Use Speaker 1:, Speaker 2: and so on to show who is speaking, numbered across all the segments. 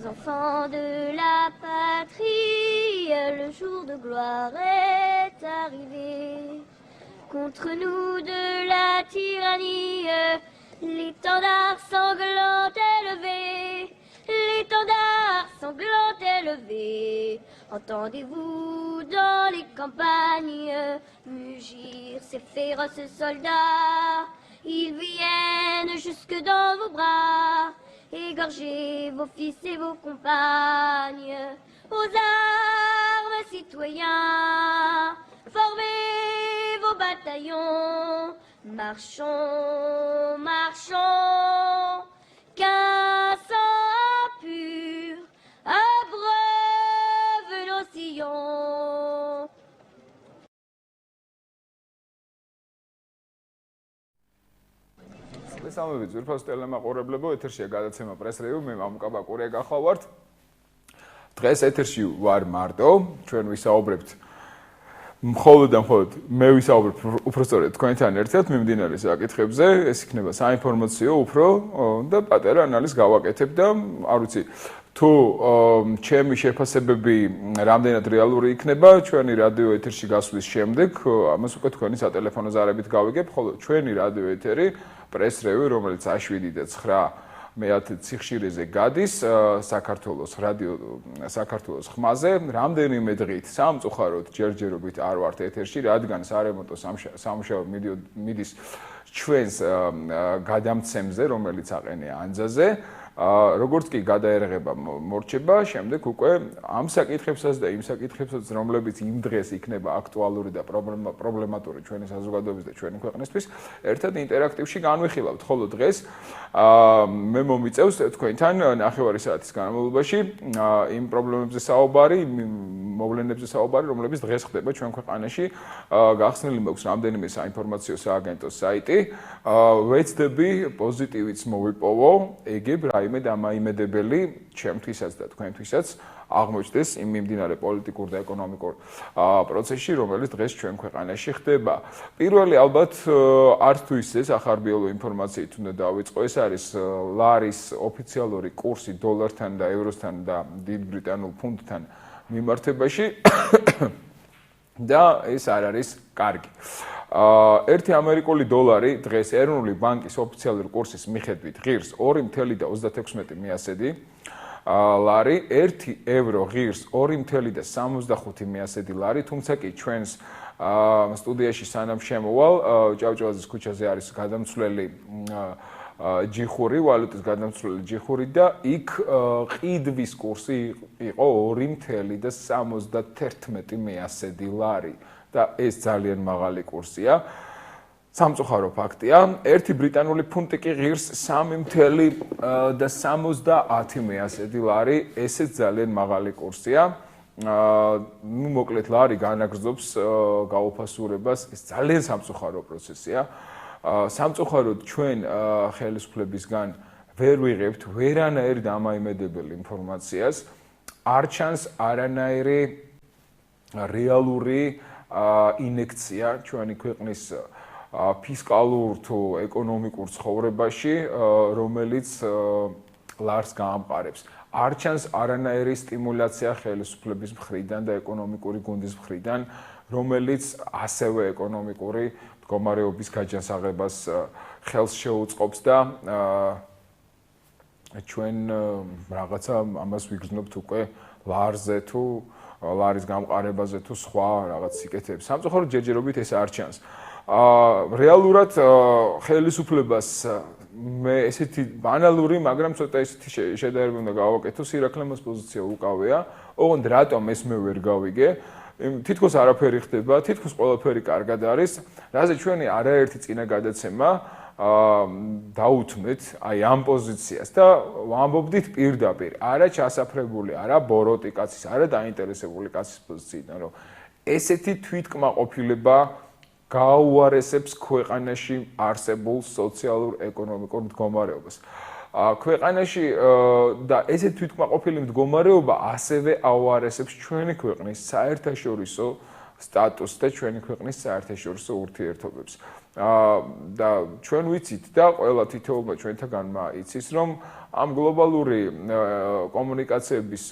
Speaker 1: enfants de la patrie, le jour de gloire est arrivé. Contre nous de la tyrannie, l'étendard sanglant élevé, l'étendard sanglant élevé. Entendez-vous dans les campagnes mugir ces féroces soldats? Ils viennent jusque dans vos bras, égorger vos fils et vos compagnes. Aux armes, citoyens, formez vos bataillons. Marchons, marchons, qu'un sang pur abreuve nos sillons.
Speaker 2: მოგესალმებით ძვირფას ტელემაყურებლებო, ეთერშია გადაცემა პრეს რევიუ, მე მამუკაბა კურია გახლავართ. დღეს ეთერში ვარ მარტო, ჩვენ ვისაუბრებთ მხოლოდ და მხოლოდ მე ვისაუბრებ უпростоრეთ თქვენთან ერთად მიმდინარე საკითხებზე, ეს იქნება საინფორმაციო უფრო და პატარა ანალიზს გავაკეთებ და არ ვიცი თუ ჩემი შეფასებები რამდენად რეალური იქნება ჩვენი რადიო ეთერში გასვლის შემდეგ, ამას უკვე თქვენი სატელეფონო ზარებით გავიგებ, ხოლო ჩვენი რადიო ეთერი პრეს რევიუ, რომელიც 7 და 9 მე-10 სიხშირეზე გადის საქართველოს რადიო საქართველოს ხმაზე, რამდენიმე დღით სამწუხაროდ ჯერჯერობით არ ვართ ეთერში, რადგან სარემონტო სამუშაო მიდის ჩვენს გადამცემზე, რომელიც აყენია ანძაზე. როგორც კი გადაერღება მორჩება, შემდეგ უკვე ამ საკითხებსაც და იმ საკითხებსაც, რომლებიც იმ დღეს იქნება აქტუალური და პრობლემატური ჩვენი საზოგადოების და ჩვენი ქვეყნისთვის, ერთად ინტერაქტივში განვიხილავთ. ხოლო დღეს მე მომიწევს თქვენთან ნახევარი საათის განმავლობაში იმ პრობლემებზე საუბარი, მოვლენებზე საუბარი, რომლებიც დღეს ხდება ჩვენ ქვეყანაში. გახსნილი მაქვს რამდენიმე საინფორმაციო სააგენტოს საიტი. ვეცდები პოზიტივიც მოვიპოვო, ეგებ რაიმე დამაიმედებელი ჩემთვისაც და თქვენთვისაც აღმოჩნდეს იმ მიმდინარე პოლიტიკურ და ეკონომიკურ პროცესში, რომელიც დღეს ჩვენ ქვეყანაში ხდება. პირველი ალბათ არც თუ ისე სახარბიელო ინფორმაციით უნდა დავიწყო, ეს არის ლარის ოფიციალური კურსი დოლართან და ევროსთან და დიდ ბრიტანულ ფუნტთან მიმართებაში და ეს არ არის კარგი. ერთი ამერიკული დოლარი დღეს ეროვნული ბანკის ოფიციალური კურსის მიხედვით ღირს 2.36 ლარი, 1 ევრო ღირს 2.75 ლარი, თუმცა კი ჩვენს სტუდიაში სანამ შემოვალ ჭავჭავაძის ქუჩაზე არის გადამცვლელი ჯიხური, ვალუტის გადამცვლელი ჯიხური და იქ ყიდვის კურსი იყო 2.71 ლარი. და ეს ძალიან მაღალი კურსია. სამწუხარო ფაქტია. ერთი ბრიტანული ფუნტი კი ღირს 3.70 ლარი, ესეც ძალიან მაღალი კურსია. ნუ მოკლედ ლარი განაგრძობს გაუფასურებას, ეს ძალიან სამწუხარო პროცესია. სამწუხაროდ ჩვენ ხელისუფლებისგან ვერ ვიღებთ ვერანაირ დამაიმედებელ ინფორმაციას, არ ჩანს არანაირი რეალური ინექცია ჩვენი ქვეყნის ფისკალურ თუ ეკონომიკურ ცხოვრებაში, რომელიც ლარს გაამყარებს. არ ჩანს არანაირი სტიმულაცია ხელისუფლების მხრიდან და ეკონომიკური გუნდის მხრიდან, რომელიც ასევე ეკონომიკური მდგომარეობის გაჯანსაღებას ხელს შეუწყობს და ჩვენ რაღაცა ამას ვიგრძნობთ უკვე ლარზე თუ ლარის გამყარებაზე თუ სხვა რაღაც სიკეთეებს. სამწუხაროდ ჯერჯერობით ეს არ ჩანს. რეალურად ხელისუფლებას მე ესეთი ბანალური, მაგრამ ცოტა ესეთი შედარება უნდა გავაკეთოს, ირაკლემოს პოზიცია უკავია. ოღონდ რატომ ეს მე ვერ გავიგე? თითქოს არაფერი ხდება, თითქოს ყველაფერი კარგად არის, რაზე ჩვენი არაერთი წინა გადაცემა დაუთმეთ აი ამ პოზიციას და ვამბობდით პირდაპირ, არა ჩასაფრებული, არა ბოროტი კაცის, არა დაინტერესებული კაცის პოზიციიდან, რომ ესეთი თვითკმაყოფილება გაუარესებს ქვეყანაში არსებულ სოციალურ-ეკონომიკურ მდგომარეობას. ქვეყანაში და ესეთი თვითკმაყოფილი მდგომარეობა ასევე აუარესებს ჩვენი ქვეყნის საერთაშორისო სტატუსს და ჩვენი ქვეყნის საერთაშორისო ურთიერთობებს. და ჩვენ ვიცით და ყველა თითოეულმა ჩვენთაგანმა იცის, რომ ამ გლობალური კომუნიკაციების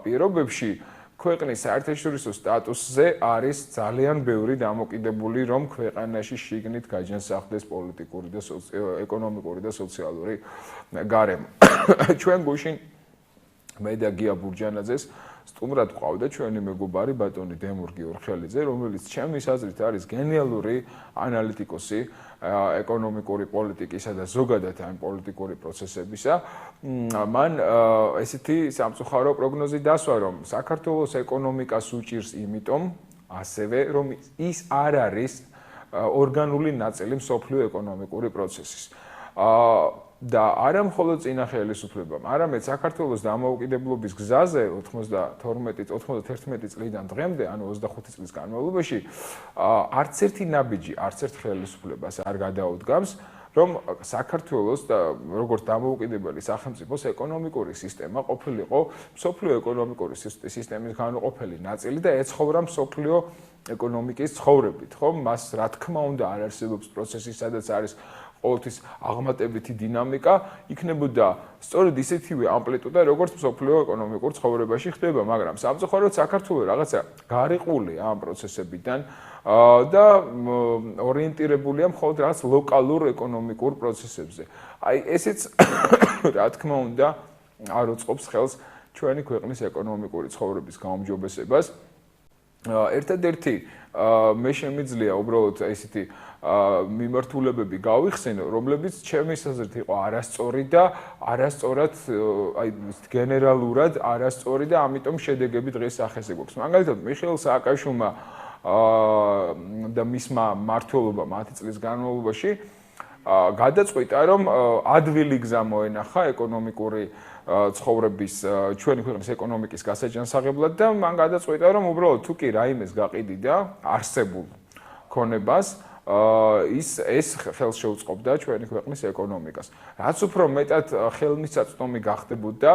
Speaker 2: პირობებში ქვეყნის საერთაშორისო სტატუსზე არის ძალიან ბევრი დამოკიდებული, რომ ქვეყანაში შიგნით გაჯანსაღდეს პოლიტიკური და ეკონომიკური და სოციალური გარემო. ჩვენ გუშინ მე და გია ბურჯანაძეს სტუმრად ყავდა ჩვენი მეგობარი ბატონი დემურ გიორხელიძე, რომელიც ჩემის აზრით არის გენიალური ანალიტიკოსი ეკონომიკური პოლიტიკისა და ზოგადად ამ პოლიტიკური პროცესებისა. მან ესეთი სამწუხარო პროგნოზი დასვა, რომ საქართველოს ეკონომიკას უჭირს იმიტომ, ასევე რომ ის არ არის ორგანული ნაწილი მსოფლიო ეკონომიკური პროცესის. და არა მხოლოდ წინა ხელისუფლებამ, არამედ საქართველოს დამოუკიდებლობის გზაზე 91 წლიდან დღემდე, ანუ 25 წლის განმავლობაში, არც ერთი ნაბიჯი, არც ერთ ხელისუფლებას არ გადაუდგამს, რომ საქართველოს როგორც დამოუკიდებელი სახელმწიფოს ეკონომიკური სისტემა ყოფილიყო მსოფლიო ეკონომიკური სისტემის განუყოფელი ნაწილი და ეცხოვრა მსოფლიო ეკონომიკის ცხოვრებით, ხო? მას რა თქმა უნდა არ არსებობს პროცესი, სადაც არის ყოველთვის აღმატებითი დინამიკა, იქნებოდა სწორედ ისეთივე ამპლიტუდა, როგორც მსოფლიო ეკონომიკურ ცხოვრებაში ხდება, მაგრამ სამწუხაროდ საქართველოს რაღაცა გარიყულია ამ პროცესებიდან და ორიენტირებულია მხოლოდ რაღაც ლოკალურ ეკონომიკურ პროცესებზე. აი ესეც რა თქმა უნდა არ უწყობს ხელს ჩვენი ქვეყნის ეკონომიკური ცხოვრების გაუმჯობესებას. ერთადერთი მე შემიძლია უბრალოდ ესეთი მიმართულებები გავიხსენო, რომლებიც ჩემის აზრით იყო არასწორი და არასწორად აი გენერალურად არასწორი და ამიტომ შედეგები დღეს ახესე გვაქვს. მაგალითად, მიხეილ სააკაშვილმა და მისმა მმართველობამ 10 წლის განმავლობაში გადაწყვიტა, რომ ადვილი გზა მოენახა ეკონომიკური ცხოვრების ჩვენი ქვეყნის ეკონომიკის გასაჯანსაღებლად და მან გადაწყვიტა, რომ უბრალოდ თუ კი რაიმეს გაყიდიდა არსებულ ქონებას, ეს ხელს შეუწყობდა ჩვენი ქვეყნის ეკონომიკას. რაც უფრო მეტად ხელმისაწვდომი გახდებოდა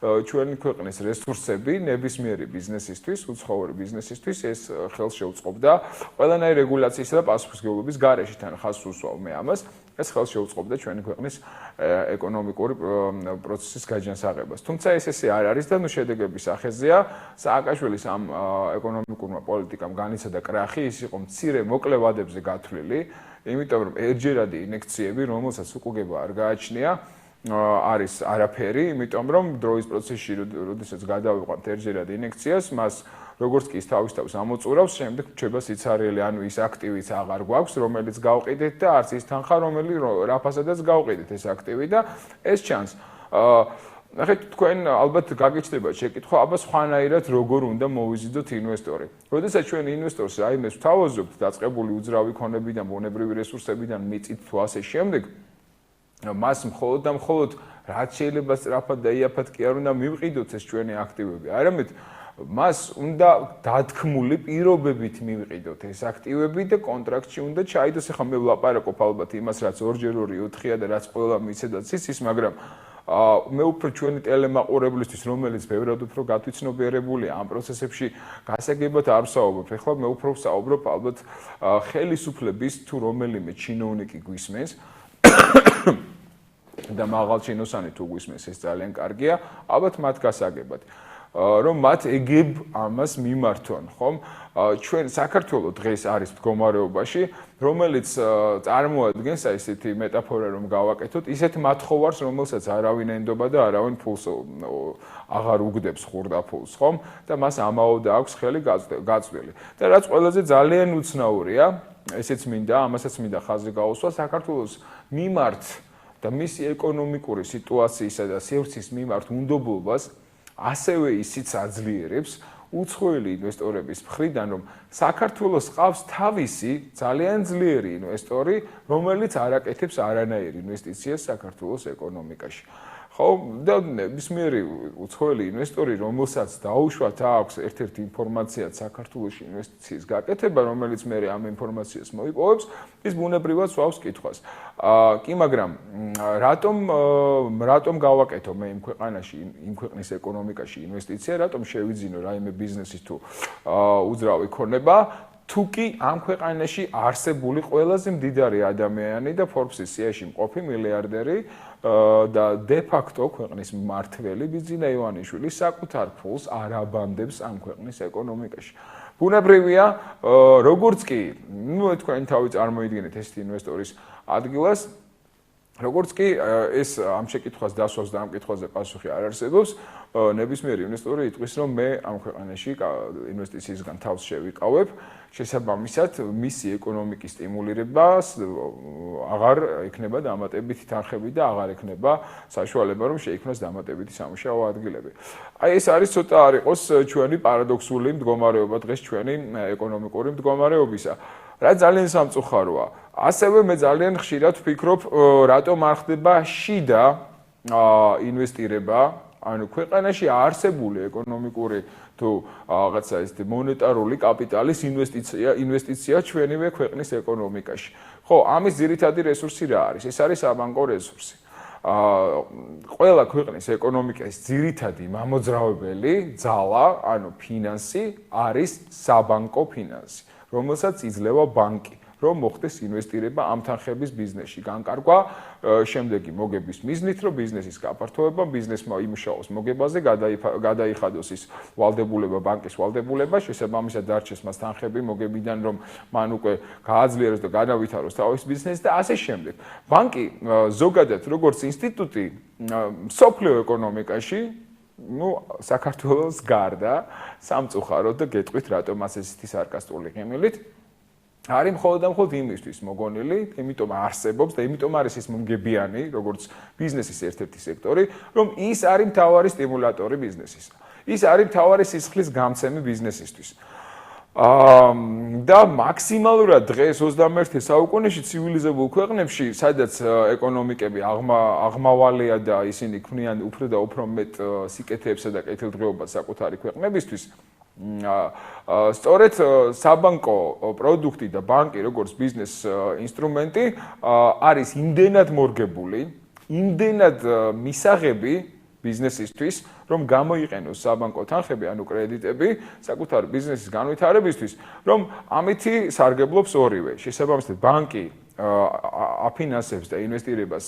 Speaker 2: ჩვენი ქვეყნის რესურსები ნებისმიერი ბიზნესისთვის, უცხოური ბიზნესისთვის, ეს ხელს შეუწყობდა ყველანაირი რეგულაციისა და პასუხისმგებლობის გარეშე თან ხაზს უსვავ მე ამას. ეს ხელს შეუწყობდა ჩვენი ქვეყნის ეკონომიკური პროცესის გაჯანსაღებას. თუმცა ეს არ არის და ნუ შედეგების სახეზეა. სააკაშვილის ამ ეკონომიკურმა პოლიტიკამ განიცადა კრახი, ის იყო მცირე მოკლე ვადებზე გათვლილი, იმიტომ რომ ერთჯერადი ინექციები, რომელსაც უკუგება არ გააჩნია, არის არაფერი, იმიტომ რომ დროის პროცესში, როდესაც გადავიყვანთ ერთჯერად ინექციას, მას როგორც კი თავის თავს ამოწურავს, შემდეგ რჩება სიცარიელი, ანუ ის აქტივიც აღარ გვაქვს, რომელიც გავყიდეთ და არც ის თანხა, რომელიც რაფასადაც გავყიდეთ ეს აქტივი და ეს ჩანს. ნახეთ, თქვენ ალბათ გაგიჩნდება შეკითხვა, აბა სხვანაირად როგორ უნდა მოვიზიდოთ ინვესტორი. როდესაც ჩვენ ინვესტორს რაიმეს ვთავაზობთ დაწყებული უძრავი ქონებიდან, ბუნებრივი რესურსებიდან მიწით თუ ასე შემდეგ, მას მხოლოდ და მხოლოდ რაც შეიძლება სწრაფად და იაფად კი არ უნდა მივყიდოთ ეს ჩვენი აქტივები, არამედ მას უნდა დათქმული პირობებით მივყიდოთ ეს აქტივები და კონტრაქტში უნდა ჩაიდოს. ახლა მე ვლაპარაკობ ალბათ იმას, რაც 2x2 4-ია და რაც ყველა მიცედაც იცის, მაგრამ მე უფრო ჩვენი ტელემაყურებლისთვის, რომელიც ბევრად უფრო გათვითცნობიერებულია ამ პროცესებში, გასაგებად არ ვსაუბრობ. ახლა მე უფრო ვსაუბრობ ალბათ ხელისუფლების თუ რომელიმე ჩინოვნიკი გვისმენს და მაღალჩინოსანი თუ გვისმენს, ეს ძალიან კარგია, ალბათ მათ გასაგებად. რომ მათ ეგებ ამას მიმართონ, ხომ? ჩვენ საქართველოს დღეს არის მდგომარეობაში, რომელიც წარმოადგენს აი ესეთი მეტაფორა რომ გავაკეთოთ, ისეთ მათხოვარს, რომელსაც არავინ ენდობა და არავინ ფულს აღარ უგდებს ხურდაფულს, ხომ? და მას ამაოდა აქვს ხელი გაწვდილი. და რაც ყველაზე ძალიან უცნაურია, ესეც მინდა, ამასაც მინდა ხაზი გაუსვა, საქართველოს მიმართ და მისი ეკონომიკური სიტუაციისა და სივრცის მიმართ უნდობლობას ასევე ისიც აძლიერებს უცხოელი ინვესტორების მხრიდან, რომ საქართველოს ყავს თავისი ძალიან ძლიერი ინვესტორი, რომელიც არ აკეთებს არანაირ ინვესტიციას საქართველოს ეკონომიკაში. ხო, და ნებისმიერი უცხოელი ინვესტორი, რომელსაც დაუშვათ აქვს ერთ-ერთი ინფორმაციაც საქართველოში ინვესტიციის გაკეთება, რომელიც მე ამ ინფორმაციას მოიპოვებს, ის ბუნებრივად სვავს კითხვას. კი, მაგრამ რატომ გავაკეთო მე იმ ქვეყანაში, იმ ქვეყნის ეკონომიკაში ინვესტიცია, რატომ შევიძინო რაიმე ბიზნესის თუ უძრავი ქონება? თუ კი ამ ქვეყანაში არსებული ყველაზე მდიდარი ადამიანი და Forbes-ის სიაში მყოფი მილიარდერი და de facto ქვეყნის მმართველი ბიძინა ივანიშვილი საკუთარ ფულს არ აბანდებს ამ ქვეყნის ეკონომიკაში. ბუნებრივია, როგორც კი, თქვენ თავი წარმოიდგინეთ ეს ინვესტორის ადგილას, როგორც კი ეს ამ შეკითხვას დასვავს და ამ კითხვაზე პასუხი არ არსებობს, ნებისმიერი ინვესტორი იტყვის, რომ მე ამ ქვეყანაში ინვესტიციისგან თავს შევიყავებ, შესაბამისად, მისი ეკონომიკის სტიმულირებას აღარ ექნება დამატებითი თანხები და აღარ ექნება საშუალება, რომ შეიქმნას დამატებითი სამუშაო ადგილები. აი ეს არის ცოტა არ იყოს ჩვენი პარადოქსული მდგომარეობა დღეს ჩვენი ეკონომიკური მდგომარეობისა. რა ძალიან სამწუხაროა. ასევე მე ძალიან ხშირად ვფიქრობ, რატომ არ ხდება შიდა ინვესტირება, ანუ ქვეყანაში არსებული ეკონომიკური თუ რაღაცა ისეთი მონეტარული კაპიტალის ინვესტიცია ჩვენივე ქვეყნის ეკონომიკაში. ხო, ამის ძირითადი რესურსი რა არის? ეს არის საბანკო რესურსი. ყველა ქვეყნის ეკონომიკის ძირითადი მამოძრავებელი ძალა, ანუ ფინანსი არის საბანკო ფინანსი, რომელსაც იძლევა ბანკი, რომ მოხდეს ინვესტირება ამ თანხების ბიზნესში, განკარგვა, შემდეგი მოგების მიზნით, რომ ბიზნესის გაფართოება, ბიზნესმა იმუშაოს მოგებაზე, გადაიხადოს ის ვალდებულება, ბანკის ვალდებულება, შესაბამისად დარჩეს მას თანხები მოგებიდან, რომ მან უკვე გააძლიეროს და განავითაროს თავის ბიზნესი და ასე შემდეგ. ბანკი ზოგადად როგორც ინსტიტუტი მსოფლიო ეკონომიკაში საქართველოს გარდა სამწუხაროდ და გეტყვით რატომ ასეთი სარკასტული ღიმილით არის მხოლოდ და მხოლოდ იმისთვის მოგონილი, იმიტომ არსებობს და იმიტომ არის ის მომგებიანი, როგორც ბიზნესის ერთ-ერთი სექტორი, რომ ის არის მთავარი სტიმულატორი ბიზნესისა. ის არის მთავარი სისხლის გამცემი ბიზნესისთვის. და მაქსიმალურად დღეს 21 საუკუნეში ცივილიზებულ ქვეყნებში, სადაც ეკონომიკები აღმავალია და ისინი ქმნიან უფრო და უფრო მეტ სიკეთეებსა და კეთილდღეობას საკუთარი ქვეყნებისთვის, სწორედ საბანკო პროდუქტი და ბანკი როგორც ბიზნეს ინსტრუმენტი არის იმდენად მორგებული, იმდენად მისაღები ბიზნესისთვის, რომ გამოიყენოს საბანკო თანხები, ანუ კრედიტები, საკუთარ ბიზნესის განვითარებისთვის, რომ ამითი სარგებლობს ორივე. შესაბამისად, ბანკი აფინანსებს და ინვესტირებას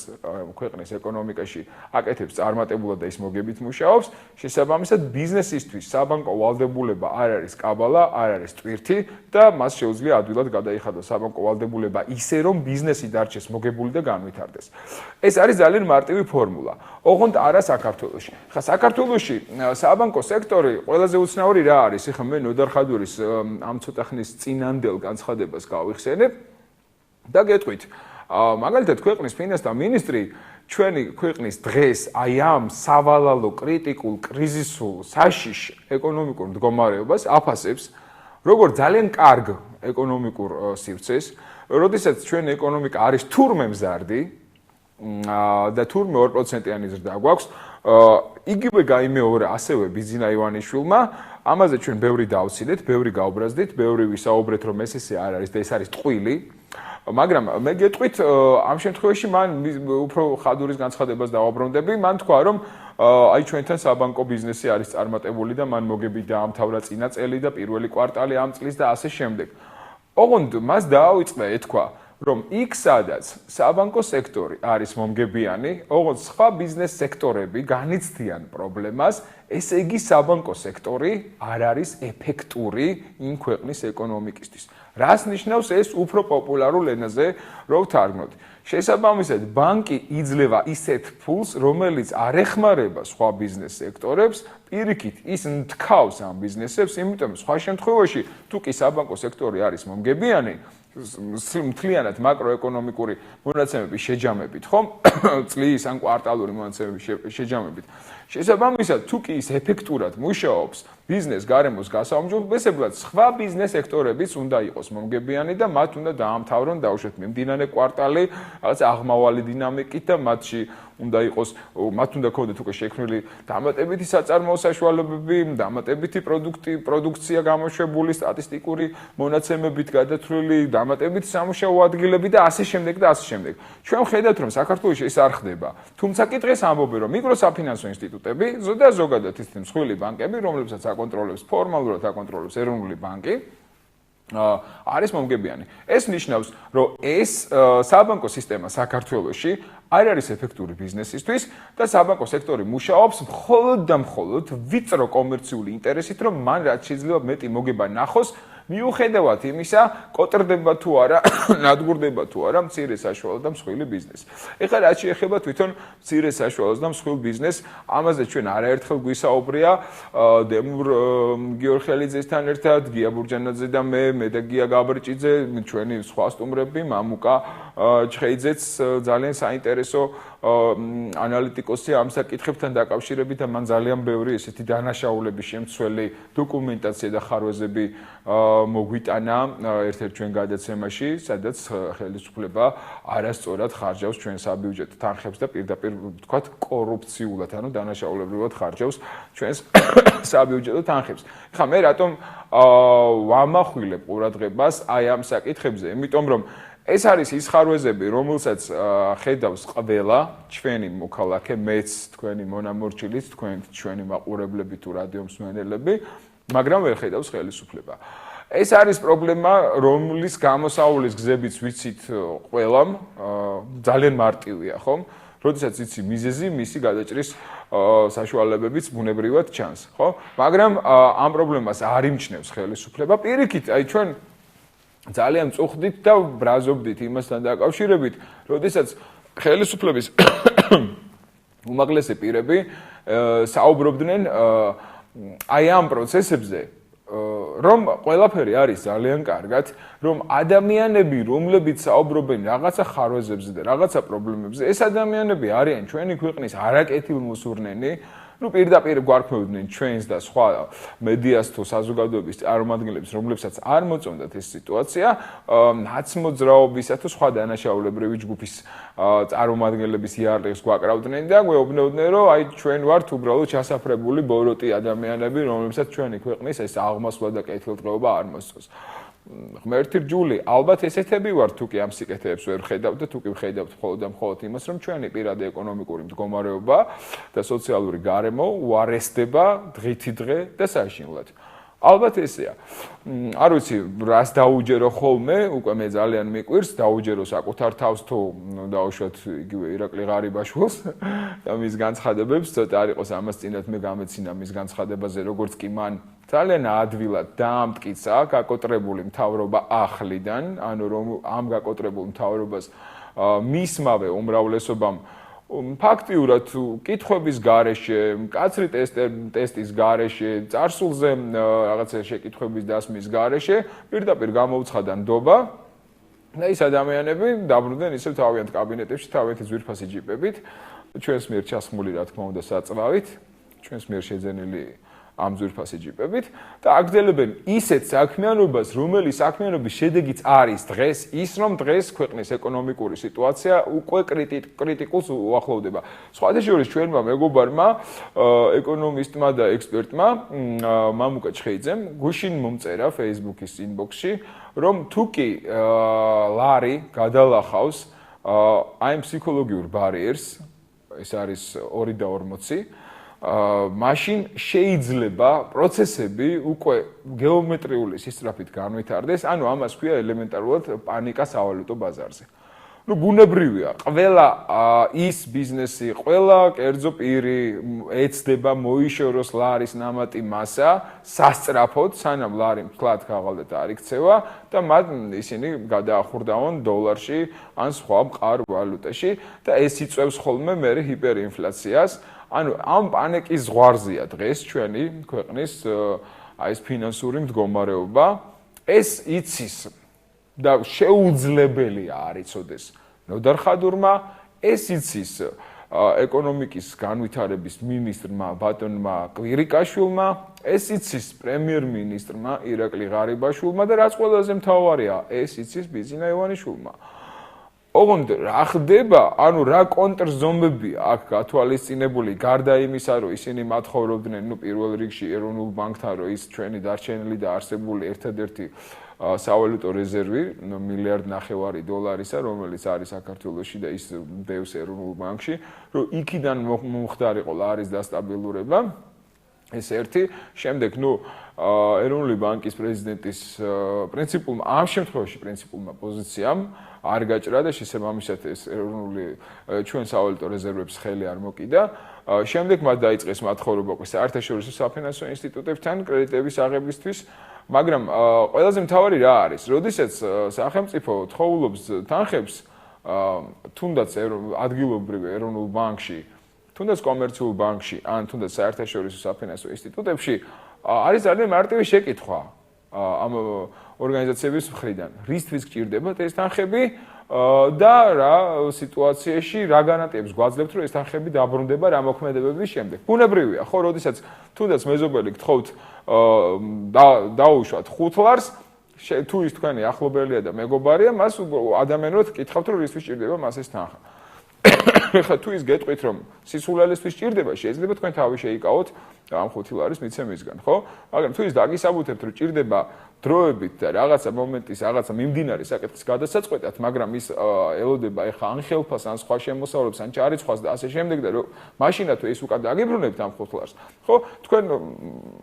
Speaker 2: ქვეყნის ეკონომიკაში აკეთებს წარმატებულად და ის მოგებით მუშაობს. შესაბამისად, ბიზნესისთვის საბანკო ვალდებულება არ არის კაბალა, არ არის ტვირთი და მას შეუძლია ადვილად გადაიხადოს საბანკო ვალდებულება ისე, რომ ბიზნესი დარჩეს მოგებული და განვითარდეს. ეს არის ძალიან მარტივი ფორმულა. ოღონდ არა საქართველოში. ხა საქართველოში საბანკო სექტორი ყველაზე უცნაური რა არის? ეხლა მე ნოდარ ხადურის ამ ცოტა ხნის წინანდელ განცხადებას გავიხსენებ. და გეტყვით, მაგალითად ქვეყნის ფინანსთა მინისტრი ჩვენი ქვეყნის დღეს აი ამ სავალალო კრიტიკულ კრიზისულ საშიშ ეკონომიკურ მდგომარეობას აფასებს როგორც ძალიან კარგ ეკონომიკურ სივრცეს, როდესაც ჩვენი ეკონომიკა არის თურმე მზარდი და თურმე 2%-იანი ზრდა გვაქვს, იგივე გაიმეორა ასევე ბიძინა ივანიშვილმა, ამაზე ჩვენ ბევრი დავცინეთ, ბევრი გავბრაზდით, ბევრი ვისაუბრეთ, რომ ეს ესე არ არის და ეს არის ტყვილი. მაგრამ მე გეტყვით, ამ შემთხვევაში მან უფრო ხადურის განცხადებას დავაბრუნდები, მან თქვა, რომ აი ჩვენთან საბანკო ბიზნესი არის წარმატებული და მან მოგები დაამთავრა წინა წელი და პირველი კვარტალი ამ წლის და ასე შემდეგ. ოღონდ მას დაავიწყდა ეთქვა, რომ იქ სადაც საბანკო სექტორი არის მომგებიანი, ოღონდ სხვა ბიზნეს სექტორები განიცდიან პრობლემას, ესე იგი საბანკო სექტორი არ არის ეფექტური იმ ქვეყნის ეკონომიკისთვის. რას ნიშნავს ეს უფრო პოპულარულ ენაზე, რო ვთარგმნოთ? შესაბამისად, ბანკი იძლევა ისეთ ფულს, რომელიც არ ეხმარება სხვა ბიზნეს სექტორებს, პირიქით ის ნთქავს ამ ბიზნესებს, იმიტომ სხვა შემთხვევაში, თუ კი საბანკო სექტორი არის მომგებიანი, მთლიანად მაკროეკონომიკური მონაცემების შეჯამებით, ხომ? წლის ან კვარტალური მონაცემების შეჯამებით. შესაბამისად, თუ კი ის ეფექტურად მუშაობს ბიზნეს გარემოს გასაუმჯობესებლად, სხვა ბიზნეს სექტორებიც უნდა იყოს მომგებიანი და მათ უნდა დაამთავრონ დაუშვათ მიმდინარე კვარტალი, რაღაც აღმავალი დინამიკით და მათში უნდა იყოს, მათ უნდა ქონდეთ უკვე შექმნილი დამატებითი საწარმოო საშუალებები, დამატებითი პროდუქცია გამოშვებული, სტატისტიკური მონაცემებით გადათვლილი, დამატებითი სამუშაო ადგილები და ასე შემდეგ და ასე შემდეგ. ჩვენ ვხედავთ, რომ საქართველოში ეს არ ხდება. თუმცა კი დღეს ამბობენ, რომ მიკროსაფინანსო ინსტიტუტები და ზოგადად ისეთი მსხვილი ბანკები, რომლებსაც აკონტროლებს ფორმალურად აკონტროლებს ეროვნული ბანკი, არის მომგებიანი. ეს ნიშნავს, რომ ეს საბანკო სისტემა საქართველოში არ არის ეფექტური ბიზნესისთვის და საბანკო სექტორი მუშაობს მხოლოდ და მხოლოდ ვიწრო კომერციული ინტერესით, რომ მან რაც შეიძლება მეტი მოგება ნახოს, მიუხედავად იმისა, კოტრდება თუ არა, ნადგურდება თუ არა მცირე საშუალო და მსხვილი ბიზნესი. ეხლა რაც შეეხება თვითონ მცირე საშუალო და მსხვილ ბიზნესს, ამაზე ჩვენ არაერთხელ გვისაუბრია დემურ გიორხელიძესთან ერთად, გია ბურჯანაძე და მე და გია გაბრჭიძე, ჩვენი სხვა სტუმრები, მამუკა ჩხეიძეც ძალიან საინტერესო ანალიტიკოსი ამ საკითხებთან დაკავშირებით და მან ძალიან ბევრი ესეთი დანაშაულების შემცველი დოკუმენტაცია და ხარვეზები მოგვიტანა ერთ-ერთ ჩვენ გადაცემაში, სადაც ხელისუფლება არასწორად ხარჯავს ჩვენ საბიუჯეტო თანხებს და პირდაპირ ვთქვათ კორუფციულად, ანუ დანაშაულებრივად ხარჯავს ჩვენს საბიუჯეტო თანხებს. ხა მე რატომ ვამახვილებ ყურადღებას აი ამ საკითხებზე? იმიტომ რომ ეს არის ის ხარვეზები, რომელსაც ხედავს ყველა ჩვენი მოქალაქე, მეც, თქვენი მონამორჩილიც, ჩვენი მაყურებლები თუ რადიო მსმენელები, მაგრამ ვერ ხედავს ხელისუფლება. ეს არის პრობლემა, რომლის გამოსავალის გზებიც ვიცით ყველამ, ძალიან მარტივია, ხომ? როდესაც იცი მიზეზი, მისი გადაჭრის საშუალებებიც ბუნებრივად ჩანს, ხო? მაგრამ ამ პრობლემას არ იმჩნევს ხელისუფლება. პირიქით, აი ჩვენ ძალიან წუხდით და ბრაზობდით იმასთან დაკავშირებით, როდესაც ხელისუფლების უმაღლესი პირები საუბრობდნენ აი ამ პროცესებზე, რომ ყველაფერი არის ძალიან კარგად, რომ ადამიანები, რომლებიც საუბრობენ რაღაცა ხარვეზებზე და რაღაცა პრობლემებზე, ეს ადამიანები არიან ჩვენი ქვეყნის არაკეთილმოსურნენი, პირდაპირ გვარქმევდნენ ჩვენს და სხვა მედიას თუ საზოგადოების წარმომადგენლებს, რომლებსაც არ მოწონდათ ეს სიტუაცია, ნაცმოძრაობისა თუ სხვა დანაშაულებრივი ჯგუფის წარმომადგენლების იარაღს გვაკრავდნენ და გვეუბნებოდნენ, რომ აი ჩვენ ვართ უბრალოდ ჩასაფრებული ბოროტი ადამიანები, რომლებსაც ჩვენი ქვეყნის ეს აღმასვლა და კეთილდღეობა არ მოსწონს. ღმერთი რჯული, ალბათ ესეთები ვართ, თუ კი ამ სიკეთეებს ვერ ხედავთ და თუ კი ხედავთ მხოლოდ და მხოლოდ იმას, რომ ჩვენი პირადი ეკონომიკური მდგომარეობა და სოციალური გარემო უარესდება დღითი დღე და საშინლად. ალბათ ესეა. არ ვიცი, რას დაუჯერო ხოლმე, უკვე მე ძალიან მიყვირს, დაუჯერო საკუთარ თავს თუ დაუშვათ იგივე ირაკლი ღარიბაშვილს და მის განცხადებებს, ცოტა არ იყოს ამას წინათ მე გამეცინა მის განცხადებაზე, როგორც კი მან ძალიან ადვილად დაამტკიცა გაკოტრებული მთავრობა ახლიდან, ანუ რომ ამ გაკოტრებულ მთავრობას მისმავე უმრავლესობამ ფაქტიურად კითხვების გარეშე, მკაცრი ტესტის გარეშე, წარსულზე რაღაცა შეკითხვების დასმის გარეშე პირდაპირ გამოუცხადა ნდობა და ის ადამიანები დაბრუნდნენ ისევ თავიანთ კაბინეტებში, თავიანთი ძვირფასი ჯიპებით, ჩვენს მიერ ჩასმული რა თქმა უნდა საწვავით, ჩვენს მიერ შეძენილი ამ ძვირფასი ჯიპებით და აგრძელებენ ისეთ საქმიანობას, რომელიც საქმიანობის შედეგიც არის დღეს ის, რომ დღეს ქვეყნის ეკონომიკური სიტუაცია უკვე კრიტიკულს უახლოვდება. სხვათა შორის ჩვენმა მეგობარმა, ეკონომისტმა და ექსპერტმა, მამუკა ჩხეიძემ გუშინ მომწერა Facebook-ის inbox-ში, რომ თუ კი ლარი გადალახავს აი ფსიქოლოგიურ ბარიერს, ეს არის 2 და 40, მაშინ შეიძლება პროცესები უკვე გეომეტრიული სისწრაფით განვითარდეს, ანუ ამას ქვია ელემენტარულად პანიკა სავალუტო ბაზარზე. ბუნებრივია, ყველა ის ბიზნესი, ყველა კერძო პირი ეცდება მოიშოროს ლარის ნამატი მასა სასწრაფოდ, სანამ ლარი მთლად ქაღალდად არ იქცევა და მათ ისინი გადაახურდავენ დოლარში ან სხვა მყარ ვალუტაში და ეს იწვევს ხოლმე მერე ჰიპერინფლაციას. ანუ ამ პანიკის ზღვარზეა დღეს ჩვენი ქვეყნის აი ეს ფინანსური მდგომარეობა. ეს იცის და შეუძლებელია არ იცოდეს ნოდარ ხადურმა, ეს იცის ეკონომიკის განვითარების მინისტრმა ბატონმა კვირიკაშვილმა, ეს იცის პრემიერ-მინისტრმა ირაკლი ღარიბაშვილმა და რაც ყველაზე მთავარია, ეს იცის ბიზინა ივანიშვილმა. ოღონდ რა ხდება, ანუ რა კონტრზომებია აქ გათვალისწინებული, გარდა იმისა, რომ ისინი მათხოვრობდნენ, პირველ რიგში ეროვნულ ბანკთან, რომ ის ჩვენი დარჩენილი და არსებული ერთადერთი სავალუტო რეზერვი, $1.5 მილიარდისა, რომელიც არის საქართველოში და ის დევს ეროვნულ ბანკში, რომ იქიდან მომხდარიყო ლარის დასტაბილურება. ეს ერთი, შემდეგ ეროვნული ბანკის პრეზიდენტის პრინციპულმა ამ შემთხვევაში პრინციპულმა პოზიციამ არ გაჭრა და შესაბამისად ეს ეროვნული ჩვენ სავალუტო რეზერვებს ხელი არ მოკიდა. შემდეგ მათ დაიწყეს მათხოვრობა საერთაშორისო საფინანსო ინსტიტუტებთან კრედიტების აღებისთვის, მაგრამ ყველაზე მთავარი რა არის? როდესაც სახელმწიფო თხოვლობს თანხებს თუნდაც ადგილობრივ ეროვნულ ბანკში, თუნდაც კომერციულ ბანკში, ან თუნდაც საერთაშორისო საფინანსო ინსტიტუტებში არის ძალიან მარტივი შეკითხვა ამ ორგანიზაციების მხრიდან. რისთვის გჭირდებათ ეს თანხები და რა სიტუაციაში რა გარანტიებს გვაძლევთ, რომ ეს თანხები დაბრუნდება რა მოქმედებების შემდეგ. ბუნებრივია, ხო, როდესაც თუნდაც მეზობელი გთხოვთ დაუშვათ 5 ლარს, თუ ის თქვენი ახლობელია და მეგობარია, მას ადამიანურად კითხავთ, რომ რისთვის ჭირდება მას ეს თანხა. ხა თუ ის გეტყვით, რომ სისულელისთვის ჭირდება, შეიძლება თქვენ თავი შეიკავოთ ამ 5 ლარის მიცემისგან, ხო? მაგრამ თუ ის დაგისაბუთებთ, რომ ჭირდება დროებით და რაღაცა მომენტის, რაღაცა მიმდინარე საკითხის გადასაწყვეტად, მაგრამ ის ელოდება ეხა ან ხელფას, ან სხვა შემოსავლებს, ან ჩარიცხვას და ასე შემდეგ და მაშინა თუ ის უკან დაგიბრუნებთ ამ 5 ლარს, ხო? თქვენ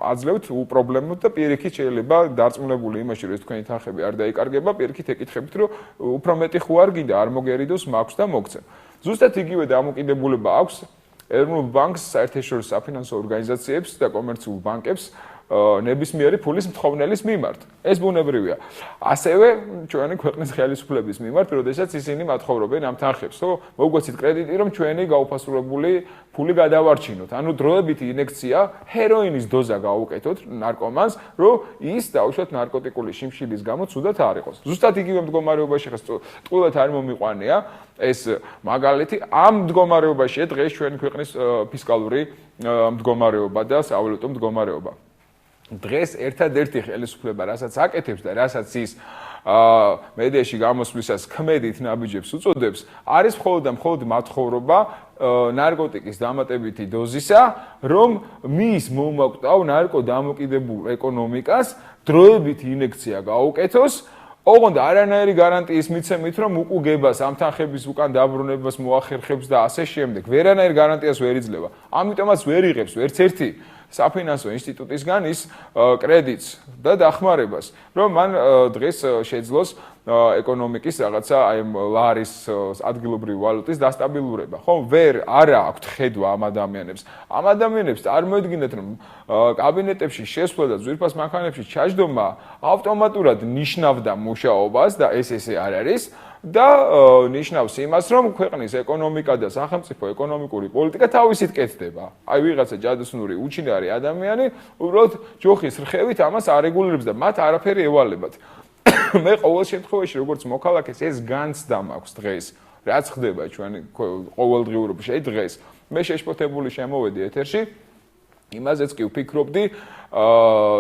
Speaker 2: აძლევთ უპრობლემოდ და პირიქით შეიძლება დარწმუნებული იმაში, რომ თქვენი თანხები არ დაიკარგება, პირიქით ეკითხებით, რომ უფრო მეტი ხო არ გინდა, არ მოგერიდოს, მაქვს და მოგცემ. ზუსტად იგივე დამოკიდებულება აქვს ეროვნულ ბანკს, საერთაშორისო საფინანსო ორგანიზაციებს და კომერციულ ბანკებს ნებისმიერი ფულის მთხოვნელის მიმართ. ეს ბუნებრივია. ასევე ჩვენი ქვეყნის ხელისუფლების მიმართ, როდესაც ისინი მათხოვრობენ ამ თანხებს, ხო? მოგვეცით კრედიტი, რომ ჩვენი გაუფასურებული ფული გადავარჩინოთ. ანუ დროებითი ინექცია, ჰეროინის დოზა გავუკეთოთ ნარკომანს, რომ ის დაუშვათ ნარკოტიკული შიმშილის გამო ცუდად არ იყოს. ზუსტად იგივე მდგომარეობაში ხეს ტყუილად არ მომიყვანია ეს მაგალითი. ამ მდგომარეობაშია დღეს ჩვენი ქვეყნის ფისკალური მდგომარეობა და სავალუტო მდგომარეობა. დღეს ერთადერთი ხელისუფლება, რასაც აკეთებს და რასაც ის მედიაში გამოსვლისას ქმედით ნაბიჯებს უწოდებს, არის მხოლოდ და მხოლოდ მათხოვრობა ნარკოტიკის დამატებითი დოზისა, რომ მის მომაკვდავ ნარკოდამოკიდებულ ეკონომიკას დროებითი ინექცია გაუკეთოს, ოღონდ არანაირი გარანტიის მიცემით, რომ უკუგებას ამ თანხების უკან დაბრუნებას მოახერხებს და ასე შემდეგ. ვერანაირ გარანტიას ვერ იძლევა. ამიტომაც ვერ იღებს ვერც ერთი საფინანსო ინსტიტუტისგან ის კრედიტს და დახმარებას, რომ მან დღეს შეძლოს ეკონომიკის რაღაცა აი ლარის ადგილობრივი ვალუტის დასტაბილურება. ხო, არა აქვთ ხედვა ამ ადამიანებს. ამ ადამიანებს წარმოედგინეთ, რომ კაბინეტებში შესვლა და ძვირფას მანქანებში ჩაჯდომა ავტომატურად ნიშნავდა მუშაობას და ეს ესე არ არის. და ნიშნავს იმას, რომ ქვეყნის ეკონომიკა და სახელმწიფო ეკონომიკური პოლიტიკა თავისით კეთდება. აი ვიღაცა ჯადოსნური უჩინარი ადამიანი უბრალოდ ჯოხის რხევით ამას არეგულირებს და მათ არაფერი ევალებათ. მე ყოველ შემთხვევაში როგორც მოქალაქეს ეს განცდა მაქვს დღეს, რაც ხდება ჩვენი ყოველდღიურობაში დღეს. მე შეშფოთებული შემოვედი ეთერში, იმაზეც კი ვფიქრობდი,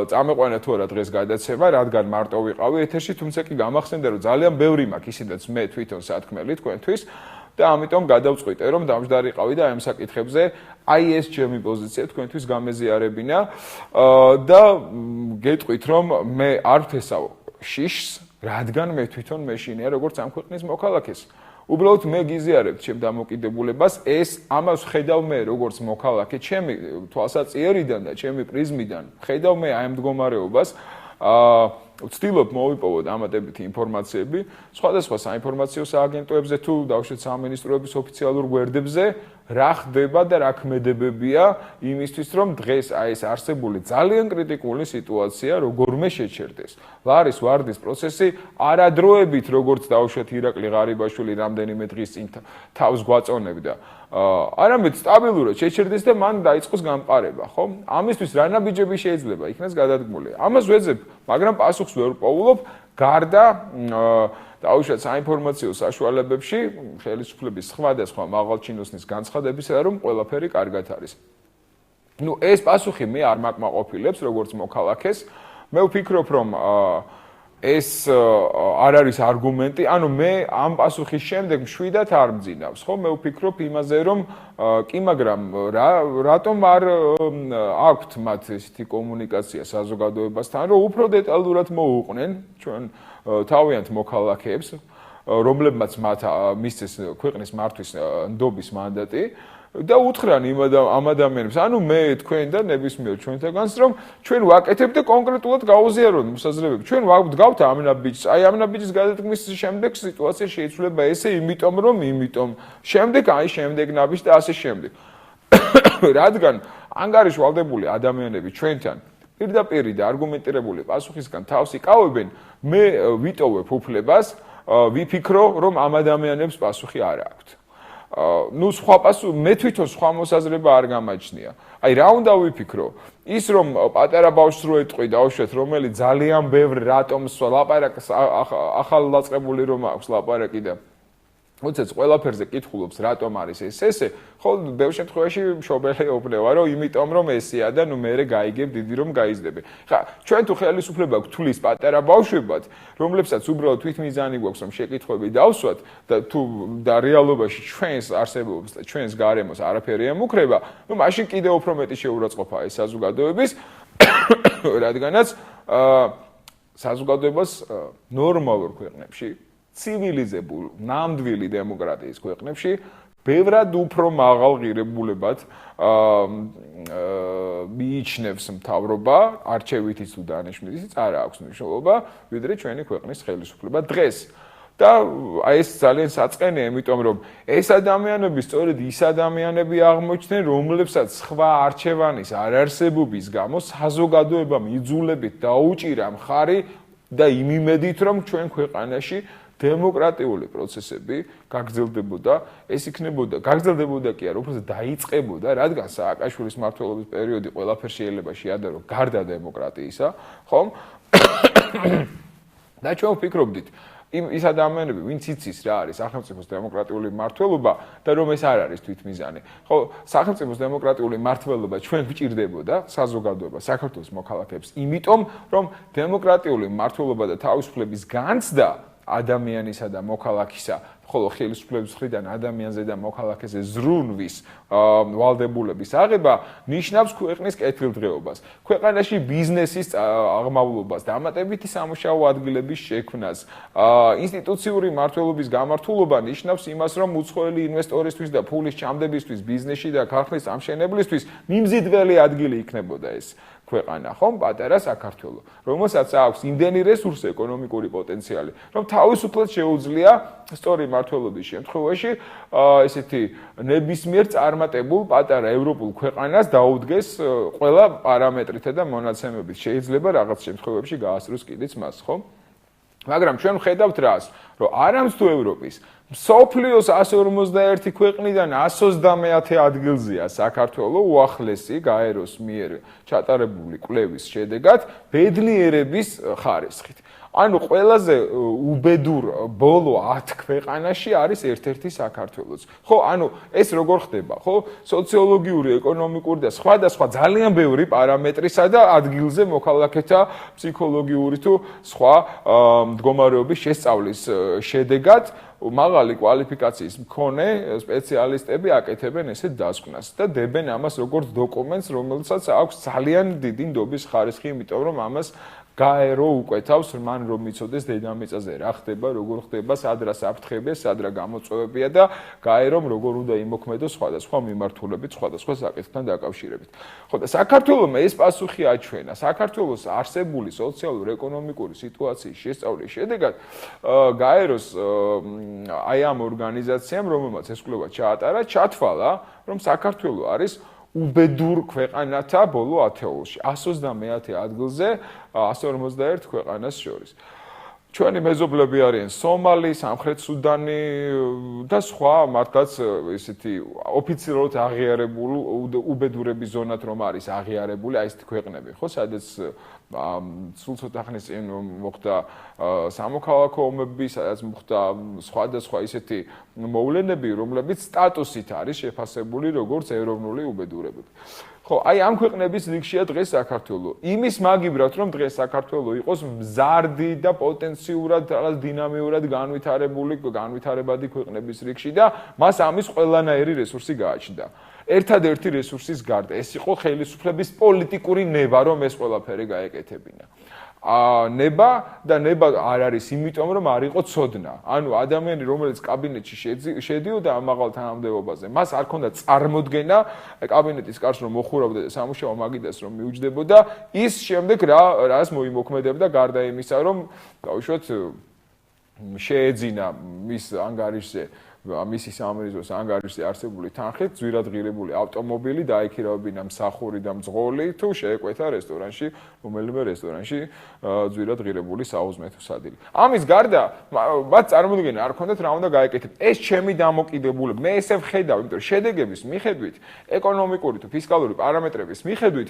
Speaker 2: წამეყვანა თუ არა დღეს გადაცემა, რადგან მარტო ვიყავი ეთერში, თუმცა კი გამახსენდა, რომ ძალიან ბევრი მაქვს ისედაც მე თვითონ სათქმელი თქვენთვის და ამიტომ გადავწყვიტე, რომ დამჯდარიყავი და აი ამ საკითხებზე აი ეს ჩემი პოზიცია თქვენთვის გამეზიარებინა და გეტყვით, რომ მე არ ვთესავ შიშს, რადგან მე თვითონ მეშინია როგორც ამ ქვეყნის მოქალაქეს. უბრალოდ მე გიზიარებ ჩემ დამოკიდებულებას, ეს ამას ხედავ მე როგორც მოქალაქე, ჩემი თვალსაჩინარიდან და ჩემი პრიზმიდან ხედავ მე აი ამ მდგომარეობას, ვცდილობ მოვიპოვო დამატებითი ინფორმაციები სხვადასხვა საინფორმაციო სააგენტოებზე თუ დავუშვათ სამინისტროების ოფიციალურ გვერდებზე, რა ხდება და რა ქმედებებია იმისთვის, რომ დღეს აი ეს არსებული ძალიან კრიტიკული სიტუაცია როგორმე შეჩერდეს. ლარის ვარდის პროცესი არადროებით, როგორც დავუშვათ ირაკლი ღარიბაშვილი რამდენიმე დღის წინ თავს გვაწონებდა, არამედ სტაბილურად შეჩერდეს და მან დაიწყოს გამყარება, ხო? ამისთვის რა ნაბიჯები შეიძლება იქნას გადადგმული? ამას ვეძებ, მაგრამ პასუხს ვერ პოულობ, გარდა დაუშვათ საინფორმაციო საშუალებებში ხელისუფლების სხვადასხვა მაღალჩინოსნის განცხადებისა, რომ ყველაფერი კარგად არის. ნუ ეს პასუხი მე არ მაკმაყოფილებს როგორც მოქალაქეს. მე ვფიქრობ, რომ ეს არ არის არგუმენტი, ანუ მე ამ პასუხის შემდეგ მშვიდად არ მძინავს, ხო? მე ვფიქრობ იმაზე, რომ კი, მაგრამ რატომ არ აქვთ მათ ესეთი კომუნიკაცია საზოგადოებასთან, რომ უფრო დეტალურად მოუყვნენ ჩვენ თავიანთ მოქალაქეებს, რომლებმაც მათ მისცეს ქვეყნის მართვის ნდობის მანდატი, და უთხრან ამ ადამიანებს, ანუ მე თქვენ და ნებისმიერ ჩვენთაგანს, რომ ჩვენ ვაკეთებთ და კონკრეტულად გაუზიაროთ მოსაზრებები. ჩვენ ვდგავთ ამნაბიჯს. აი ამნაბიჯის გადადგმის შემდეგ სიტუაცია შეიცვლება ესე, იმიტომ შემდეგ შემდეგ ნაბიჯს და ასე შემდეგ. რადგან ანგარიში ვალდებული ადამიანები ჩვენთან პირდაპირ და არგუმენტირებული პასუხისგან თავს იკავებენ, მე ვიტოვებ უფლებას, ვიფიქრო, რომ ამ ადამიანებს პასუხი არ აქვთ. ნუ მე თვითონ სხვა მოსაზრება არ გამაჩნია. აი რა უნდა ვიფიქრო? ის რომ პატარა ბავშვს რო ეტყვი დავუშვეთ, რომელიც ძალიან ბევრ რატომს ლაპარაკს ახალ დაწყებული რომ აქვს ლაპარაკი და უცეც ყველაფერზე კითხულობს რატომ არის ესე, ხო ბევრ შემთხვევაში მშობელი ეუბნება, რომ იმიტომ რომ ესეა და ნუ მეરે გაიგებ დიდი რომ გაიზრდები. ხა ჩვენ თუ ხელისუფლება გვთulis პატარა ბავშვებად, რომლებსაც უბრალოდ თვითმიზანი გვაქვს რომ შეკითხვები დავსვათ და თუ და რეალობაში ჩვენს არსებობს და ჩვენს გარემოს არაფერი ემუქრება, ნუ მაშინ კიდევ უფრო მეტი შეურაცხყოფაა ეს საზოგადოების, რადგანაც საზოგადოებას ნორმალურ ქვეყნებში ცივილიზებულ, ნამდვილი დემოკრატიის ქვეყნებში ბევრად უფრო მაღალ ღირებულებად მიიჩნევს მთავრობა, არჩევითიც თუ დანიშვნითიც არ აქვს მნიშვნელობა, ვიდრე ჩვენი ქვეყნის ხელისუფლება დღეს. და აი ეს ძალიან საწყენია, იმიტომ რომ ეს ადამიანები სწორედ ის ადამიანები აღმოჩნდნენ, რომლებსაც სხვა არჩევანის არარსებობის გამო საზოგადოებამ იძულებით დაუჭირა მხარი და იმ იმედით, რომ ჩვენ ქვეყანაში დემოკრატიული პროცესები გაგრძელდებოდა, ეს იქნებოდა, გაგრძელდებოდა კი არა, უბრალოდ დაიწყებოდა, რადგან სააკაშვილის მმართველობის პერიოდი ყველაფერ შეიძლება შეადარო გარდა დემოკრატიისა, ხომ? და ჩვენ ვფიქრობდით, ის ადამიანები, ვინც იცის რა არის სახელმწიფოს დემოკრატიული მმართველობა და რომ ეს არ არის თვითმიზანი. ხო, სახელმწიფოს დემოკრატიული მმართველობა ჩვენ გვჭირდებოდა საზოგადოება, საქართველოს მოქალაქეებს, იმიტომ რომ დემოკრატიული მმართველობა და თავისუფლების განცდა ადამიანისა და მოქალაქისა, ხოლო ხელისუფლების მხრიდან ადამიანზე და მოქალაქეზე ზრუნვის ვალდებულების აღება ნიშნავს ქვეყნის კეთილდღეობას, ქვეყანაში ბიზნესის აღმავლობას, დამატებითი სამუშაო ადგილების შექმნას, ინსტიტუციური მმართველობის გამართულობა ნიშნავს იმას, რომ უცხოელი ინვესტორისთვის და ფულის ჩამდებისთვის ბიზნესში და ქარხნის ამშენებლისთვის მიმზიდველი ადგილი იქნებოდა ეს. ქვეყანა, ხომ, პატარა საქართველო, რომელსაც აქვს იმდენი რესურსი, ეკონომიკური პოტენციალი, რომ თავისუფლად შეუძლია სწორი მმართველობის შემთხვევაში ესეთი ნებისმიერ წარმატებულ პატარა ევროპულ ქვეყანას დაუდგეს ყველა პარამეტრითა და მონაცემებით. შეიძლება რაღაც შემთხვევებში გაასწროს კიდეც მას, ხო? მაგრამ ჩვენ ვხედავთ რას, რომ არამც თუ ევროპის მსოფლიოს 151 ქვეყნიდან 130 ადგილზეა საქართველო უახლესი გაეროს მიერ ჩატარებული კვლევის შედეგად ბედნიერების ხარისხით. ანუ ყველაზე უბედურ ბოლო 10 ქვეყანაში არის ერთ-ერთი საქართველოც. ხო, ანუ ეს როგორ ხდება, ხო? სოციოლოგიური, ეკონომიკური და სხვადასხვა ძალიან ბევრი პარამეტრისა და ადგილზე მოქალაქეთა ფსიქოლოგიური თუ სხვა მდგომარეობის შესწავლის შედეგად მაღალი კვალიფიკაციის მქონე სპეციალისტები აკეთებენ ესეთ დასკვნას და დებენ ამას როგორც დოკუმენტს, რომელსაც აქვს ძალიან დიდი ნდობის ხარისხი, იმიტომ რომ ამას გაერო უკვეთავს, მან რომ მიცოდეს დედამიწაზე რა ხდება, როგორ ხდება, სად რა საფრთხებია, სად რა გამოწვევებია და გაერომ როგორ უნდა იმოქმედოს სხვადასხვა მიმართულებით, სხვადასხვა საკითხთან დაკავშირებით. ხო და საქართველოსმა ეს პასუხი აჩვენა. საქართველოს არსებული სოციალურ-ეკონომიკური სიტუაციის შესწავლის შედეგად გაეროს აი ამ ორგანიზაციამ, რომელმაც ეს კვლევა ჩაატარა, ჩათვალა, რომ საქართველო არის უბედურ ქვეყანათა ბოლო ათეულში 130 ადგილზე 151 ქვეყანას შორის. ჩვენი მეზობლები არიან სომალი, სამხრეთ სუდანი და სხვა მართლაც ესეთი ოფიციალურად აღიარებული უბედურების ზონად რომ არის აღიარებული აი ესეთი ქვეყნები, ხო, სადაც სულ ცოტა ხნის წინ მოხდა სამოქალაქო ომები, სადაც მოხდა სხვადასხვა ისეთი მოვლენები, რომლებიც სტატუსით არის შეფასებული როგორც ეროვნული უბედურებები. ხო, აი ამ ქვეყნების რიგშია დღეს საქართველო. იმის მაგიბრად, რომ დღეს საქართველო იყოს მზარდი და პოტენციურად რაღაც დინამიურად განვითარებადი ქვეყნების რიგში და მას ამის ყველანაირი რესურსი გააჩნდა. ერთადერთი რესურსის გარდა ეს იყო ხელისუფლების პოლიტიკური ნება, რომ ეს ყველაფერი გაეკეთებინა. ნება და ნება არ არის იმიტომ რომ არ იყო ცოდნა. ანუ ადამიანი რომელიც კაბინეტში შედიოდა ამ მაღალ თანამდებობაზე, მას არ ქონდა წარმოდგენა კაბინეტის კარს რომ მოხურავდა და სამუშაო მაგიდას რომ მიუჯდებოდა, ის შემდეგ რას მოიმოქმედებდა გარდა იმისა რომ გავუშვათ შეეძინა მის ანგარიშზე მისი სამრიზოს ანგარიშზე არსებული თანხით ძვირადღირებული ავტომობილი დაიქირავებინა მსახური და მძღოლი თუ შეეკვეთა რესტორანში რომელიმე რესტორანში ძვირადღირებული საუზმეთო სადილი. ამის გარდა მათ წარმოდგენა არ ქონდათ რა უნდა გაეკეთებ. ეს ჩემი დამოკიდებულება. მე ესე ვხედავ, იმიტომ რომ შედეგების მიხედვით, ეკონომიკური თუ ფისკალური პარამეტრების მიხედვით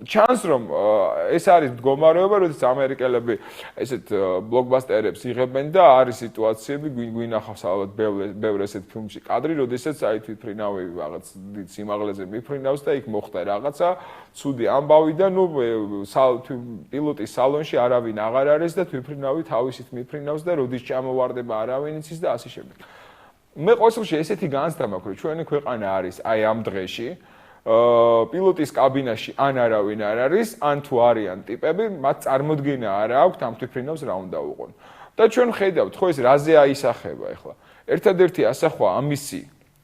Speaker 2: ჩანს რომ ეს არის მდგომარეობა, როდესაც ამერიკელები ესეთ ბლოკბასტერებს იღებენ და არის სიტუაციები გვინახავს ალბათ ბევრ ესეთ ფილმში კადრი, როდესაც აი თვითფრინავი რაღაც დიდ სიმაღლეზე მიფრინავს და იქ მოხდა რაღაცა ცუდი ამბავი და ნუ პილოტის სალონში არავინ აღარ არის და თვითფრინავი თავისით მიფრინავს და როდის ჩამოვარდება არავინ იცის და ასე შემდეგ. მე ყოველთვის ესეთი განცდა მაქვს, რომ ჩვენი ქვეყანა არის აი ამ დღეში პილოტის კაბინაში ან არავინ არ არის, ან თუ არიან ტიპები, მათ წარმოდგენა არ აქვს ამ თვითფრინავს რა უნდა უყონ. და ჩვენ ხედავთ, ხო ეს რაზე აისახება ახლა. ერთადერთი ასახვა ამისი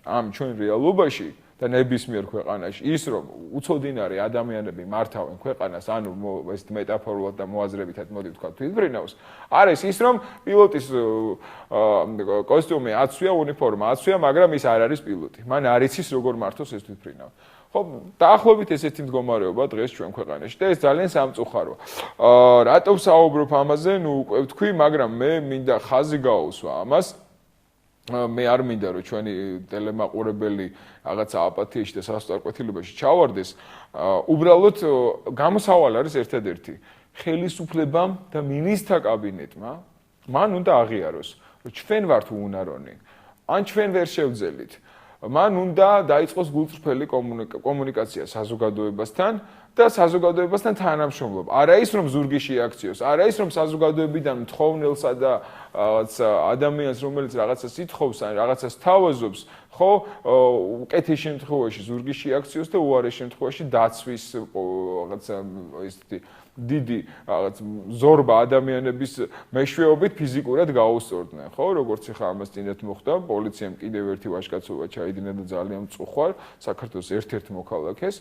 Speaker 2: ამ ჩვენ რეალობაში და ნებისმიერ ქვეყანაში ის რომ უცოდინარი ადამიანები მართავენ ქვეყანას, ანუ ეს მეტაფორულად და მოაზრებითად მოდი ვთქვათ თვითფრინავს, არის ის რომ პილოტის კოსტიუმი აცვია, უნიფორმა აცვია, მაგრამ ის არ არის პილოტი. მან არ იცის როგორ მართოს ეს თვითფრინავი. ხო, დაახლოებით ესეთი მდგომარეობა დღეს ჩვენ ქვეყანაში და ეს ძალიან სამწუხაროა. რატომ საუბრობ ამაზე? ნუ უკვე ვთქვი, მაგრამ მე მინდა ხაზი გაუსვა ამას. მე არ მინდა რომ ჩვენი ტელემაყურებელი რაღაცა აპათიაში და სასწორკვეთილებაში ჩავარდეს. უბრალოდ გამოსავალი არის ერთადერთი. ხელისუფლებამ და მინისტრთა კაბინეტმა მან უნდა აღიაროს, რომ ჩვენ ვართ უნარონი. ან ჩვენ ვერ შევძელით. მან უნდა დაიწყოს გულწრფელი კომუნიკაცია საზოგადოებასთან და საზოგადოებასთან თანამშრომლობა. არა ის რომ ზურგი შეაქციოს, არა ის რომ საზოგადოებიდან მთხოვნელსა და ადამიანს რომელიც რაღაცას ითხოვს ან რაღაცას თავაზობს, ხო, უკეთეს შემთხვევაში ზურგი შეაქციოს და უარეს შემთხვევაში დაცვის რაღაცა ესეთი დიდი რაღაც ზორბა ადამიანების მეშვეობით ფიზიკურად გაუსწორდნენ, ხო, როგორც ახლა ამას წინათ მოხდა, პოლიციამ კიდევ ერთი ვაჟკაცობა ჩაიდინა და ძალიან მწუხვარ საქართველოს ერთ-ერთ მოქალაქეს,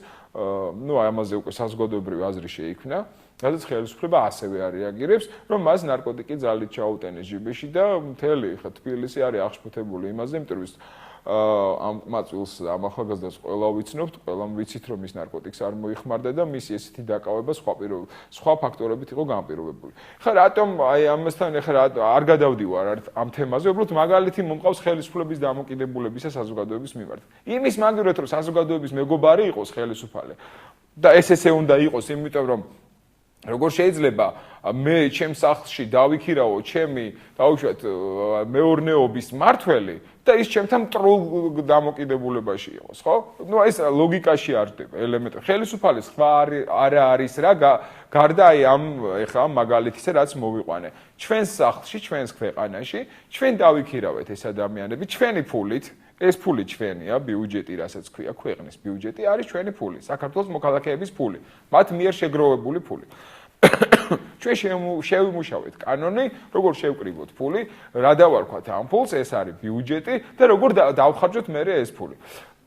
Speaker 2: ნუ ამაზე უკვე საზოგადოებრივი აზრი შეიქმნა, რადგან ხელისუფლება ასევე არეაგირებს, რომ მას ნარკოტიკი ძალით ჩაუტენეს ჯიბეში და მთელი ხა თბილისი არის აღშფოთებული იმაზე, იმიტომ რომ ამ მაწვილს ამ ახალგაზრდას ყველა ვიცნობთ, ყველამ ვიცით რომ ის ნარკოტიკს არ მოიხმარდა და მისი ესეთი დაკავება სხვა ფაქტორებით იყო განპირობებული. ხა რატომ აი ამასთან ახლა არ გადავდივარ ამ თემაზე, უბრალოდ მაგალითი მომყავს ხელისუფლების დამოკიდებულებისა საზოგადოების მიმართ. იმის მაგივრად რომ საზოგადოების მეგობარი იყოს ხელისუფალი და ესე უნდა იყოს, იმიტომ რომ როგორ შეიძლება მე ჩემს სახლში დავიქირავო ჩემი დაუშვათ მეურნეობის მართველი და ის ჩემთან მტრულ დამოკიდებულებაში იყოს, ხო? ნუ ეს ლოგიკაში არ ხდება ელემენტი. ხელისუფალის სხვა არა არის რა გარდა აი ამ ეხა მაგალითისა რაც მოვიყვანე. ჩვენს სახლში, ჩვენს ქვეყანაში, ჩვენ დავიქირავეთ ეს ადამიანები ჩვენი ფულით. ეს ფული ჩვენია, ბიუჯეტი, რასაც ქვია, ქვეყნის ბიუჯეტი არის ჩვენი ფული, საქართველოს მოქალაქეების ფული, მათ მიერ შეგროვებული ფული. ჩვენ შევიმუშავეთ კანონი, როგორ შევკრიბოთ ფული, რა დავარქვათ ამ ფულს, ეს არის ბიუჯეტი და როგორ დავხარჯოთ მერე ეს ფული.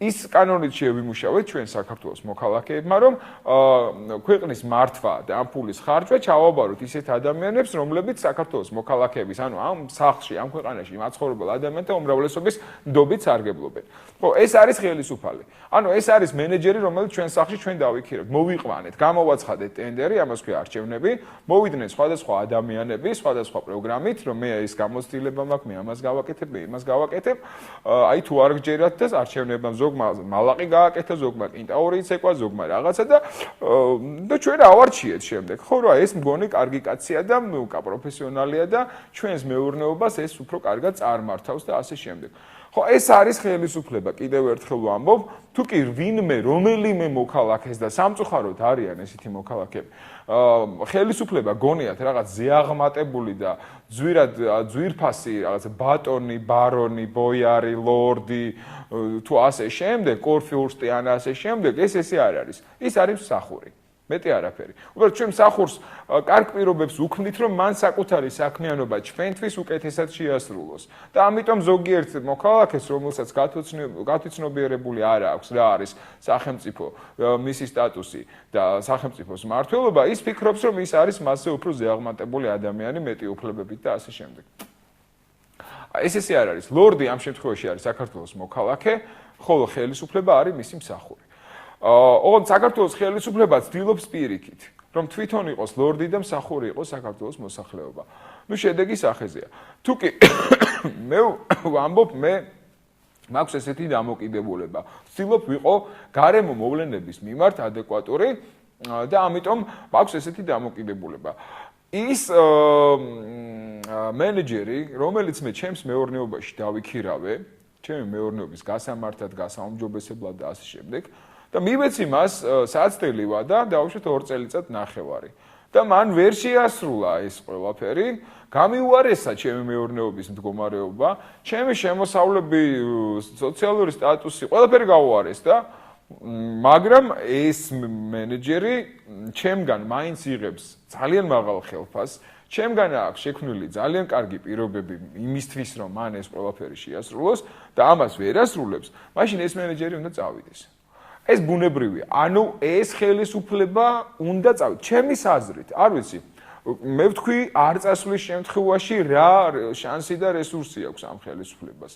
Speaker 2: ის კანონით შევიმუშავეთ ჩვენ საქართველოს მოქალაქეებმა, რომ ქვეყნის მართვა და ამ ფულის ხარჯვა ჩავაბაროთ ისეთ ადამიანებს, რომლებიც საქართველოს მოქალაქეების, ანუ ამ სახლში, ამ ქვეყანაში მაცხოვრებელ ადამიანთა უმრავლესობის ნდობით სარგებლობენ. ხო, ეს არის ხელისუფალი. ანუ ეს არის მენეჯერი, რომელიც ჩვენ სახლში ჩვენ დავიქირავთ, მოვიყვანეთ, გამოვაცხადეთ ტენდერი, ამას ქვია არჩევნები, მოვიდნენ სხვადასხვა ადამიანები, სხვადასხვა პროგრამით, რომ მე ის გამოცდილება მაქვს, მე ამას გავაკეთებ, მე იმას გავაკეთებ, აი თუ არ გჯერათ და არჩევნებამ ზოგმა მალაყი გააკეთა, ზოგმა კინტაური იცეკვა, ზოგმა რაღაცა და ჩვენ ავარჩიეთ შემდეგ. ხო რა, ეს მგონი კარგი კაცია და პროფესიონალია და ჩვენს მეურნეობას ეს უფრო კარგად წარმართავს და ასე შემდეგ. ხო, ეს არის ხელისუფლება, კიდევ ერთხელ ვამბობ, თუ კი ვინმე რომელიმე მოქალაქეს და სამწუხაროდ არიან ესეთი მოქალაქეები. ხელისუფლება გონიათ რაღაც ზეაღმატებული და ძვირფასი რაღაც ბატონი, ბარონი, ბოიარი, ლორდი თუ ასე შემდეგ, კორფიურსტი ან ასე შემდეგ, ეს არ არის. ის არის მსახური. მეტი არაფერი. უბრალოდ ჩვენ მსახურს კარგ პირობებს უქმნით, რომ მან საკუთარი საქმიანობა ჩვენთვის უკეთესად შეასრულოს. და ამიტომ ზოგიერთ მოქალაქეს, რომელსაც გათვითცნობიერებული არ აქვს, რა არის სახელმწიფო, მისი სტატუსი და სახელმწიფოს მმართველობა, ის ფიქრობს, რომ ის არის მასზე უფრო ზეაღმატებული ადამიანი, მეტი უფლებებით და ასე შემდეგ. ესე არ არის. ლორდი ამ შემთხვევაში არის საქართველოს მოქალაქე, ხოლო ხელისუფლება არის მისი მსახური. ოღონდ საქართველოს ხელისუფლება ცდილობს პირიქით, რომ თვითონ იყოს ლორდი და მსახური იყოს საქართველოს მოსახლეობა. ნუ შედეგი სახეზეა. თუკი მე ვამბობ, მე მაქვს ესეთი დამოკიდებულება. ვცდილობ ვიყო გარემო მოვლენების მიმართ ადეკვატური და ამიტომ მაქვს ესეთი დამოკიდებულება. ის მენეჯერი, რომელიც მე ჩემს მეურნეობაში დავიქირავე, ჩემი მეურნეობის გასამართად, გასაუმჯობესებლად და ასე შემდეგ, და მივეცი მას საცდელია და დაუშვათ 2 წელიწად ნახევარი. და მან ვერ შეასრულა ეს ყველაფერი, გამიუარესა ჩემი მეურნეობის მდგომარეობა, ჩემი შემოსავლები, სოციალური სტატუსი, ყველაფერი გაუარეს და მაგრამ ეს მენეჯერი ჩემგან მაინც იღებს ძალიან მაღალ ხელფას, ჩემგან აქვს შექმნილი ძალიან კარგი პირობები იმისთვის, რომ მან ეს ყველაფერი შეასრულოს და ამას ვერ ასრულებს, მაშინ ეს მენეჯერი უნდა წავიდეს. ეს ბუნებრივია. ანუ ეს ხელისუფლება უნდა წავიდეს. ჩემის აზრით, არ ვიცი, მე ვთქვი, არ წასვლის შემთხვევაში რა შანსი და რესურსი აქვს ამ ხელისუფლებას.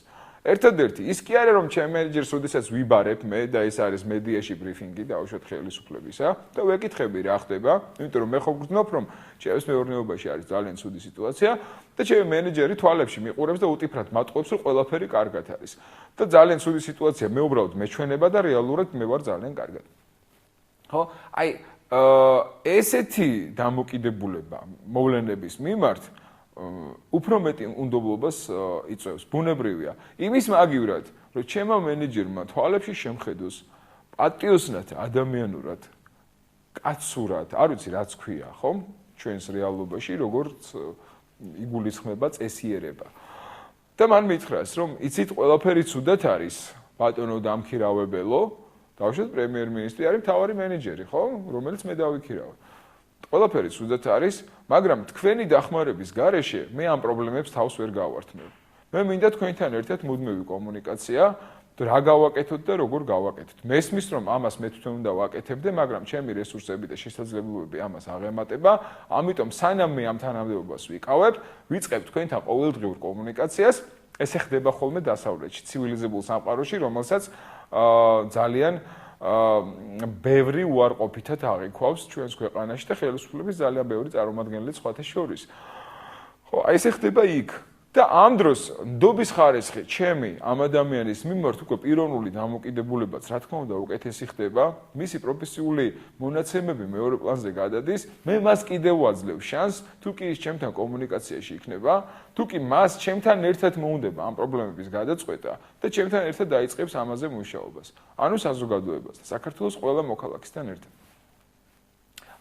Speaker 2: ერთადერთი ის კი არა, რომ ჩემ მენეჯერს ოდესაც ვიბარებ მე და ეს არის მედიაში ბრიფინგი დაუშვათ ხელისუფლებისა და ვეკითხები რა ხდება, იმიტომ რომ მე ხო გრძნობ, რომ ჩემს მეურნეობაში არის ძალიან ცუდი სიტუაცია და ჩემი მენეჯერი თვალებში მიყურებს და უტიფრად მატყობს, რომ ყველაფერი კარგად არის. და ძალიან ცუდი სიტუაცია, მე უბრალოდ მეჩვენება და რეალურად მე ვარ ძალიან კარგად. ხო? აი, ესეთი დამოკიდებულება მოვლენების მიმართ უფრო მეტი უნდობლობას იწვევს. ბუნებრივია. იმის მაგივრად, რომ ჩემმა მენეჯერმა თვალებში შემხედოს პატრიოტულად, ადამიანურად, კაცურად, არ ვიცი რაც ქვია, ხო? ჩვენს რეალობაში როგორც იგულისხმება წესიერება. და მან მითხრას, რომ იცით ყველაფერი ცუდად არის, ბატონო დამქირავებელო, დავუშვათ პრემიერ-მინისტრი არის მთავარი მენეჯერი, ხო? რომელიც მე დავიქირავე. ყველაფერი ცუდად არის, მაგრამ თქვენი დახმარების გარეშე მე ამ პრობლემებს თავს ვერ გავართმევ. მე მინდა თქვენთან ერთად მუდმივი კომუნიკაცია, რა გავაკეთოთ და როგორ გავაკეთოთ. მესმის, რომ ამას მე თვითონ უნდა ვაკეთებდე, მაგრამ ჩემი რესურსები და შესაძლებლობები ამას აღემატება, ამიტომ სანამ მე ამ თანამდებობას ვიკავებ, ვიწყებ თქვენთან ყოველდღიურ კომუნიკაციას. ესე ხდება ხოლმე დასავლეთში, ცივილიზებულ სამყაროში, რომელსაც ძალიან ბევრი უარყოფითად აღიქვავს ჩვენს ქვეყანაში და ხელისუფლების ძალიან ბევრი წარმომადგენელი სხვათა შორის. ხო, აი ესე ხდება იქ. და ამ დროს ნდობის ხარისხი ჩემი ამ ადამიანის მიმართ უკვე პიროვნული დამოკიდებულებაც რა თქმა უნდა უკეთესი ხდება, მისი პროფესიული მონაცემები მეორე პლანზე გადადის, მე მას კიდევ ვაძლევ შანსს, თუ კი ის ჩემთან კომუნიკაციაში იქნება, თუ კი მას ჩემთან ერთად მოუნდება ამ პრობლემების გადაწყვეტა და ჩემთან ერთად დაიწყებს ამაზე მუშაობას. ანუ საზოგადოებას და საქართველოს ყველა მოქალაქისთან ერთად.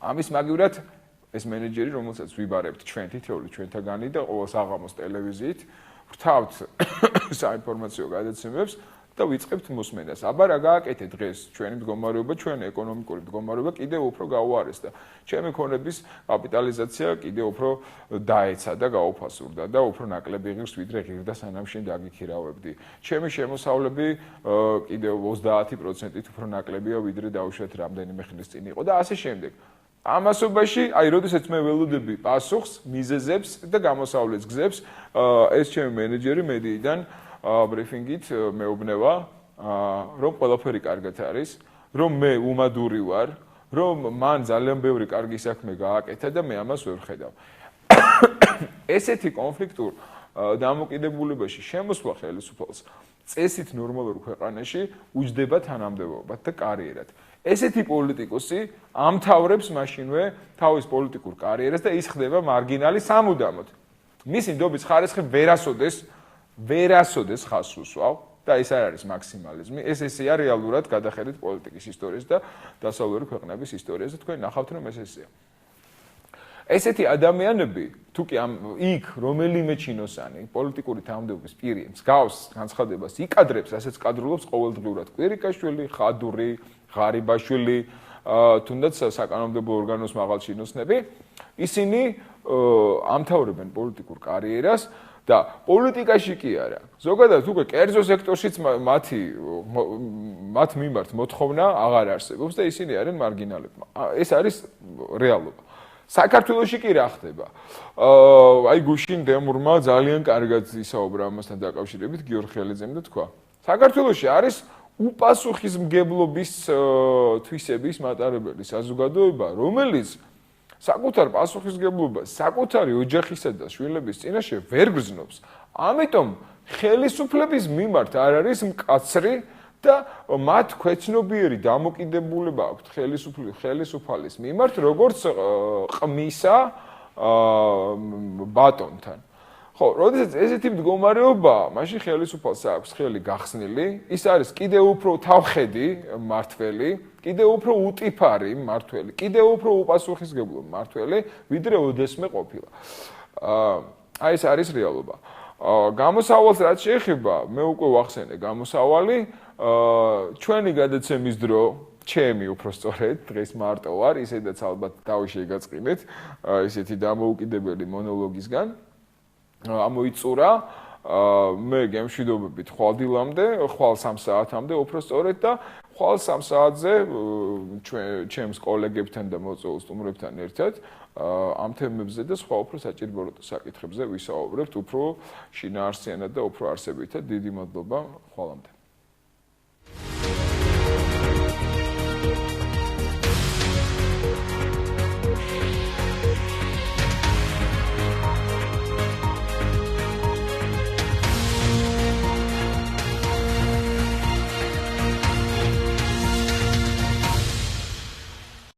Speaker 2: ამის მაგივრად ეს მენეჯერი, რომელსაც ვიბარებთ ჩვენ თითოეული ჩვენთაგანი და ყოველ საღამოს ტელევიზიით, ვრთავთ საინფორმაციო გადაცემებს და ვიწყებთ მოსმენას. აბა რა გააკეთეთ დღეს ჩვენი მდგომარეობა, ჩვენი ეკონომიკური მდგომარეობა კიდევ უფრო გაუარესდა. ჩემი ქონების კაპიტალიზაცია კიდევ უფრო დაეცა და გაუფასურდა და უფრო ნაკლები ღირს ვიდრე ღირდა სანამ შენ დაგიქირავებდი. ჩემი შემოსავლები კიდევ 30%-ით უფრო ნაკლებია ვიდრე დაუშვათ რამდენიმე ხნის წინ იყო და ასე შემდეგ. ამასობაში, აი, როდესაც მე ველოდები პასუხს, მიზეზებს და გამოსავლეს გზებს, ეს ჩემი მენეჯერი მედიიდან ბრიფინგით მეუბნება, რომ ყველაფერი კარგად არის, რომ მე უმადური ვარ, რომ მან ძალიან ბევრი კარგი საქმე გააკეთა და მე ამას ვერ ხედავ. ესეთი კონფლიქტურ დამოკიდებულებაში შემოსვლა ხელისუფლებას წესით ნორმალურ ქვეყანაში უჯდება თანამდებობად და კარიერად. ესეთი პოლიტიკოსი ამთავრებს მაშინვე თავის პოლიტიკურ კარიერას და ის ხდება მარგინალი სამუდამოდ. მისი ნდობის ხარისხი ვერასოდეს ხაზს უსვავ და ეს არ არის მაქსიმალიზმი. ეს ესეა რეალურად გადახედით პოლიტიკის ისტორიას და დასავლური ქვეყნების ისტორიაზე. თქვენ ნახავთ, რომ ეს ესეა. ესეთი ადამიანები, თუ კი იქ რომელიმე ჩინოსანი, პოლიტიკური თანამდებობის პირი მსგავს განცხადებას იკადრებს, ასეც კადრულობს ყოველდღიურად კვირიკაშვილი, ხადური, ღარიბაშვილი, თუნდაც საკანონმდებლო ორგანოს მაღალჩინოსნები, ისინი ამთავრებენ პოლიტიკურ კარიერას და პოლიტიკაში კი არა. ზოგადად უკვე კერძო სექტორშიც მათ მიმართ მოთხოვნა აღარ არსებობს და ისინი არიან მარგინალები. ეს არის რეალობა. საქართველოში კი რა ხდება? აი გუშინ დემურმა ძალიან კარგად ისაუბრა ამასთან დაკავშირებით გიორგი ხელიძემ და თქვა. საქართველოში არის უპასუხისმგებლობის თვისების მატარებელი საზოგადოება, რომელიც საკუთარ პასუხისმგებლობას საკუთარი ოჯახისა და შვილების წინაშე ვერ გრძნობს. ამიტომ ხელისუფლების მიმართ არ არის მკაცრი და მათ ქვეცნობიერი დამოკიდებულება აქვთ ხელისუფალის მიმართ, როგორც ყმისა ბატონთან. ხო, როდესაც ესეთი მდგომარეობაა, მაშინ ხელისუფალს აქვს ხელი გახსნილი, ის არის კიდევ უფრო თავხედი მმართველი, კიდევ უფრო უტიფარი მმართველი, კიდევ უფრო უპასუხისმგებლო მმართველი, ვიდრე ოდესმე ყოფილა. აი ეს არის რეალობა. გამოსავალს რაც შეეხება, მე უკვე ვახსენე გამოსავალი, ჩვენი გადაცემის დრო, ჩემი უпростоრედ, დღეს მარტო ვარ, ისედაც ალბათ თავი შეგაწყინეთ, ესეთი დამოუკიდებელი მონოლოგისგან. ამოიწურა მე გემშვიდობებით ხვალდილამდე, ხვალ 3 საათამდე უпростоრედ და ხვალ 3 საათზე ჩემს კოლეგებთან და მოწვეულ სტუმრებთან ერთად ამ თემებზე და სხვა უფრო საჭირო საკითხებზე ვისაუბრებთ უფრო შინაარსიანად და უფრო არსებითად. დიდი მადლობა, ხვალამდე.